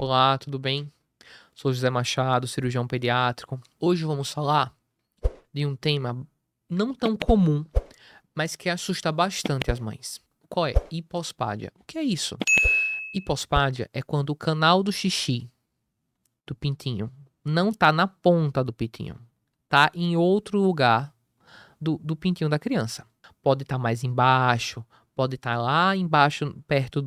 Olá, tudo bem? Sou José Machado, cirurgião pediátrico. Hoje vamos falar de um tema não tão comum, mas que assusta bastante as mães. Qual é? Hipospádia. O que é isso? Hipospádia é quando o canal do xixi do pintinho não tá na ponta do pintinho, tá em outro lugar do pintinho da criança. Pode estar mais embaixo, pode estar lá embaixo, perto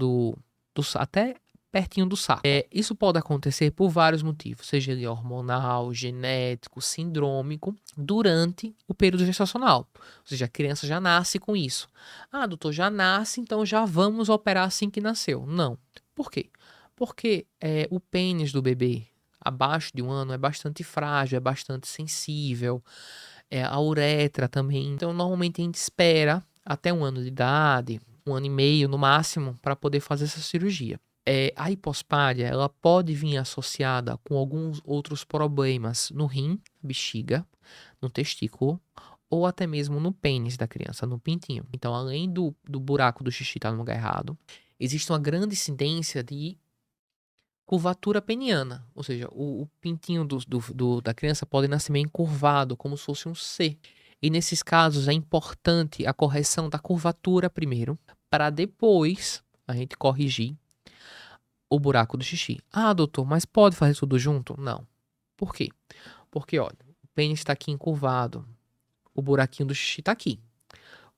até pertinho do saco. Isso pode acontecer por vários motivos, seja ele hormonal, genético, sindrômico, durante o período gestacional. Ou seja, a criança já nasce com isso. Ah, doutor, já nasce, então já vamos operar assim que nasceu. Não. Por quê? Porque o pênis do bebê abaixo de 1 ano é bastante frágil, é bastante sensível. A uretra também. Então, normalmente a gente espera até 1 ano de idade, 1 ano e meio no máximo, para poder fazer essa cirurgia. A hipospádia, ela pode vir associada com alguns outros problemas no rim, bexiga, no testículo, ou até mesmo no pênis da criança, no pintinho. Então, além do buraco do xixi estar no lugar errado, existe uma grande incidência de curvatura peniana, ou seja, o pintinho da criança pode nascer meio encurvado, como se fosse um C. E nesses casos é importante a correção da curvatura primeiro, para depois a gente corrigir o buraco do xixi. Ah, doutor, mas pode fazer tudo junto? Não. Por quê? Porque, olha, o pênis está aqui encurvado, o buraquinho do xixi está aqui.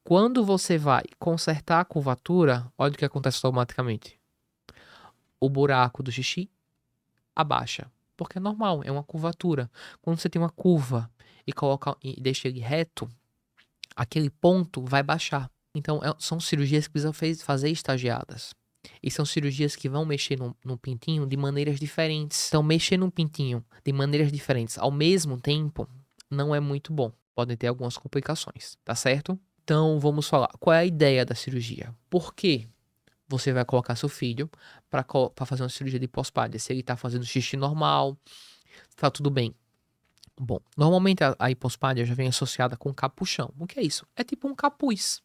Quando você vai consertar a curvatura, olha o que acontece automaticamente. O buraco do xixi abaixa, porque é normal, é uma curvatura. Quando você tem uma curva e deixa ele reto, aquele ponto vai baixar. Então, são cirurgias que precisam fazer estagiadas. E são cirurgias que vão mexer no pintinho de maneiras diferentes. Então, mexer no pintinho de maneiras diferentes ao mesmo tempo não é muito bom. Podem ter algumas complicações, tá certo? Então, vamos falar. Qual é a ideia da cirurgia? Por quê? Você vai colocar seu filho para fazer uma cirurgia de hipospádia. Se ele tá fazendo xixi normal, tá tudo bem. Bom, normalmente a hipospádia já vem associada com capuchão. O que é isso? É tipo um capuz.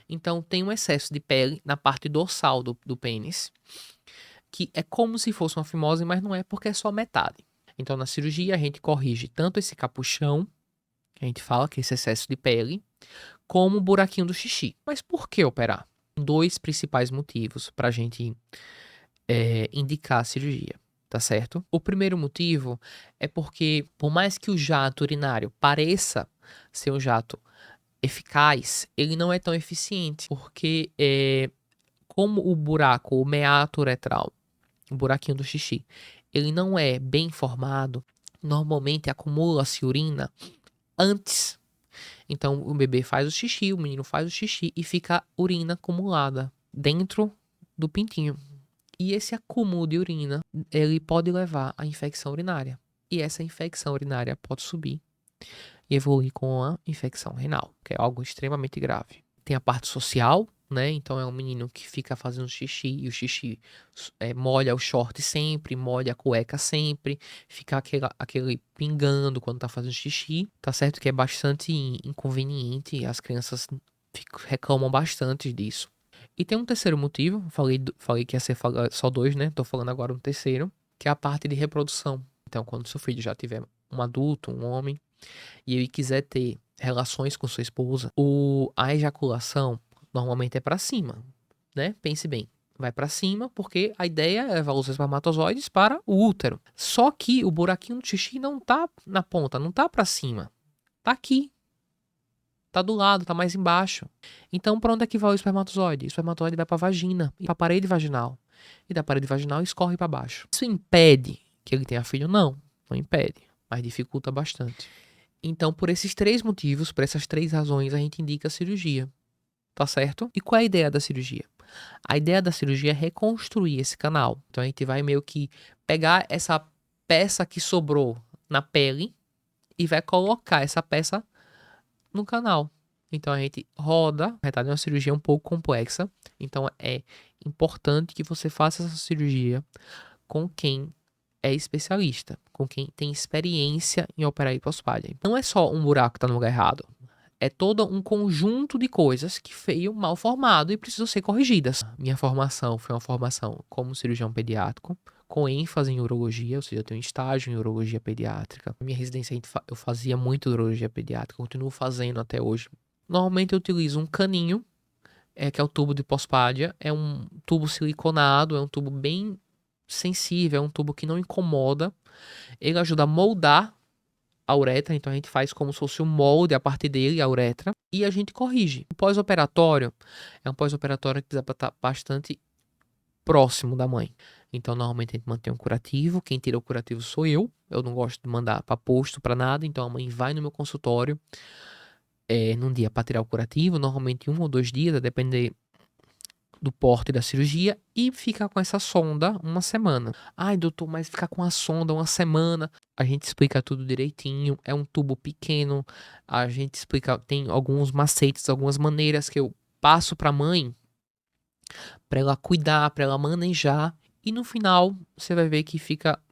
Então tem um excesso de pele na parte dorsal do pênis, que é como se fosse uma fimose, mas não é, porque é só metade. Então na cirurgia a gente corrige tanto esse capuchão, que a gente fala que é esse excesso de pele, como o buraquinho do xixi. Mas por que operar? Dois principais motivos para a gente indicar a cirurgia, tá certo? O primeiro motivo é porque, por mais que o jato urinário pareça ser um jato eficaz, ele não é tão eficiente, porque como o buraco, o meato uretral, o buraquinho do xixi, ele não é bem formado, normalmente acumula-se urina antes. Então o bebê faz o xixi, o menino faz o xixi e fica urina acumulada dentro do pintinho. E esse acúmulo de urina, ele pode levar à infecção urinária. E essa infecção urinária pode subir e evoluir com a infecção renal, que é algo extremamente grave. Tem a parte social, né? Então é um menino que fica fazendo xixi e o xixi molha o short sempre, molha a cueca sempre, fica aquele pingando quando tá fazendo xixi. Tá certo que é bastante inconveniente, as crianças reclamam bastante disso. E tem um terceiro motivo, falei que ia ser só dois, né? Tô falando agora um terceiro, que é a parte de reprodução. Então, quando seu filho já tiver um adulto, um homem, e ele quiser ter relações com sua esposa, a ejaculação normalmente é para cima, né? Pense bem. Vai para cima porque a ideia é levar os espermatozoides para o útero. Só que o buraquinho do xixi não tá na ponta, não tá para cima. Tá aqui. Tá do lado, tá mais embaixo. Então, pra onde é que vai o espermatozoide? O espermatozoide vai pra vagina, e pra parede vaginal. E da parede vaginal escorre pra baixo. Isso impede que ele tenha filho? Não, não impede, mas dificulta bastante. Então, por esses três motivos, por essas três razões, a gente indica a cirurgia. Tá certo? E qual é a ideia da cirurgia? A ideia da cirurgia é reconstruir esse canal. Então, a gente vai meio que pegar essa peça que sobrou na pele e vai colocar essa peça no canal. Então a gente roda, na verdade é uma cirurgia um pouco complexa, então é importante que você faça essa cirurgia com quem é especialista, com quem tem experiência em operar hipospádia. Não é só um buraco que está no lugar errado, é todo um conjunto de coisas que veio mal formado e precisam ser corrigidas. Minha formação foi uma formação como cirurgião pediátrico, com ênfase em urologia, ou seja, eu tenho estágio em urologia pediátrica. Na minha residência eu fazia muito urologia pediátrica, continuo fazendo até hoje. Normalmente eu utilizo um caninho, que é o tubo de hipospádia, é um tubo siliconado, é um tubo bem sensível, é um tubo que não incomoda. Ele ajuda a moldar a uretra, então a gente faz como se fosse um molde a partir dele, a uretra, e a gente corrige. O pós-operatório é um pós-operatório que precisa estar bastante próximo da mãe. Então, normalmente a gente mantém um curativo. Quem tira o curativo sou eu. Eu não gosto de mandar para posto, para nada. Então, a mãe vai no meu consultório num dia para tirar o curativo, normalmente 1 ou 2 dias, a depender do porte da cirurgia, e fica com essa sonda uma semana. Ai, doutor, mas ficar com a sonda uma semana. A gente explica tudo direitinho. É um tubo pequeno. A gente explica, tem alguns macetes, algumas maneiras que eu passo para a mãe para ela cuidar, para ela manejar, e no final você vai ver que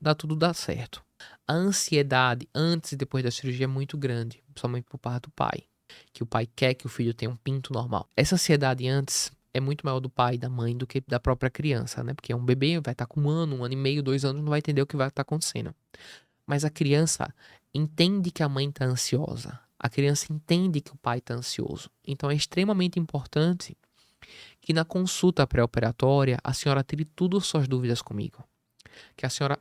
dá tudo dar certo. A ansiedade antes e depois da cirurgia é muito grande, principalmente por parte do pai, que o pai quer que o filho tenha um pinto normal. Essa ansiedade antes é muito maior do pai e da mãe do que da própria criança, né? Porque é um bebê, vai estar com 1 ano e meio, 2 anos, não vai entender o que vai estar acontecendo. Mas a criança entende que a mãe está ansiosa. A criança entende que o pai está ansioso. Então é extremamente importante que na consulta pré-operatória a senhora tire tudo as suas dúvidas comigo. Que a senhora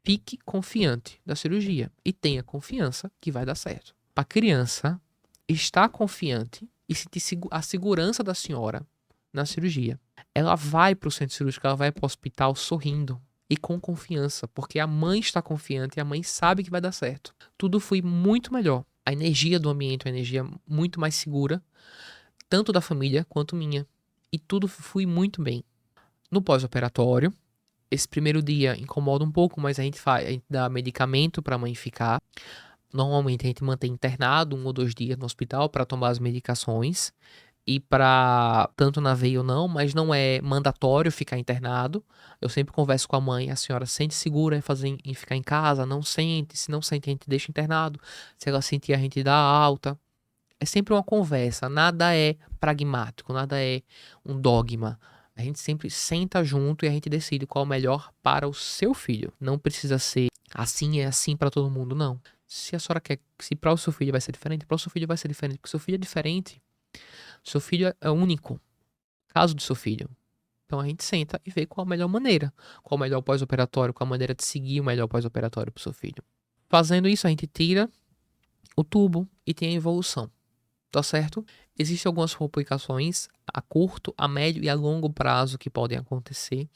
fique confiante da cirurgia e tenha confiança que vai dar certo. Para a criança estar confiante e sentir a segurança da senhora na cirurgia, ela vai para o centro cirúrgico, ela vai para o hospital sorrindo e com confiança, porque a mãe está confiante e a mãe sabe que vai dar certo. Tudo foi muito melhor. A energia do ambiente é uma energia muito mais segura, tanto da família quanto minha. E tudo foi muito bem. No pós-operatório, esse primeiro dia incomoda um pouco, mas a gente dá medicamento para a mãe ficar. Normalmente a gente mantém internado 1 ou 2 dias no hospital para tomar as medicações. E para tanto na veia ou não, mas não é mandatório ficar internado. Eu sempre converso com a mãe, a senhora sente segura em ficar em casa? Não sente, se não sente a gente deixa internado. Se ela sentir a gente dá alta. É sempre uma conversa, nada é pragmático, nada é um dogma. A gente sempre senta junto e a gente decide qual é o melhor para o seu filho. Não precisa ser assim, é assim para todo mundo, não. Se a senhora quer, se para o seu filho vai ser diferente, para o seu filho vai ser diferente, porque o seu filho é diferente. Seu filho é único. Caso do seu filho. Então a gente senta e vê qual a melhor maneira. Qual o melhor pós-operatório, qual a maneira de seguir o melhor pós-operatório para o seu filho. Fazendo isso, a gente tira o tubo e tem a evolução. Tá certo? Existem algumas complicações a curto, a médio e a longo prazo que podem acontecer.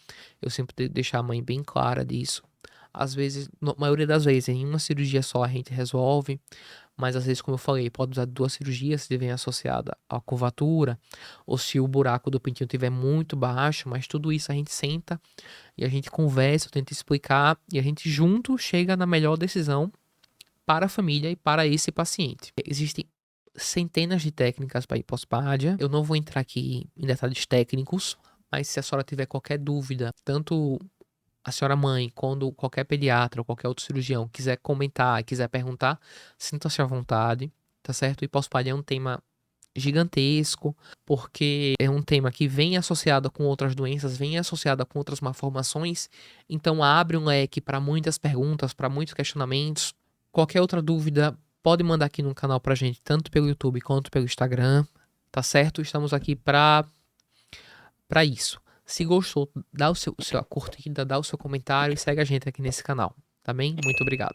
Eu sempre tenho que deixar a mãe bem clara disso. Às vezes, na maioria das vezes, em uma cirurgia só a gente resolve, mas às vezes, como eu falei, pode usar 2 cirurgias se vem associada à curvatura, ou se o buraco do pintinho estiver muito baixo, mas tudo isso a gente senta e a gente conversa, tenta explicar e a gente junto chega na melhor decisão para a família e para esse paciente. Existem centenas de técnicas para hipospádia. Eu não vou entrar aqui em detalhes técnicos, mas se a senhora tiver qualquer dúvida, tanto a senhora mãe, quando qualquer pediatra ou qualquer outro cirurgião quiser comentar, quiser perguntar, sinta-se à vontade, tá certo? Hipospádia é um tema gigantesco, porque é um tema que vem associado com outras doenças, vem associado com outras malformações, então abre um leque para muitas perguntas, para muitos questionamentos. Qualquer outra dúvida, pode mandar aqui no canal pra gente, tanto pelo YouTube quanto pelo Instagram, tá certo? Estamos aqui pra isso. Se gostou, dá sua curtida, dá o seu comentário e segue a gente aqui nesse canal, tá bem? Muito obrigado.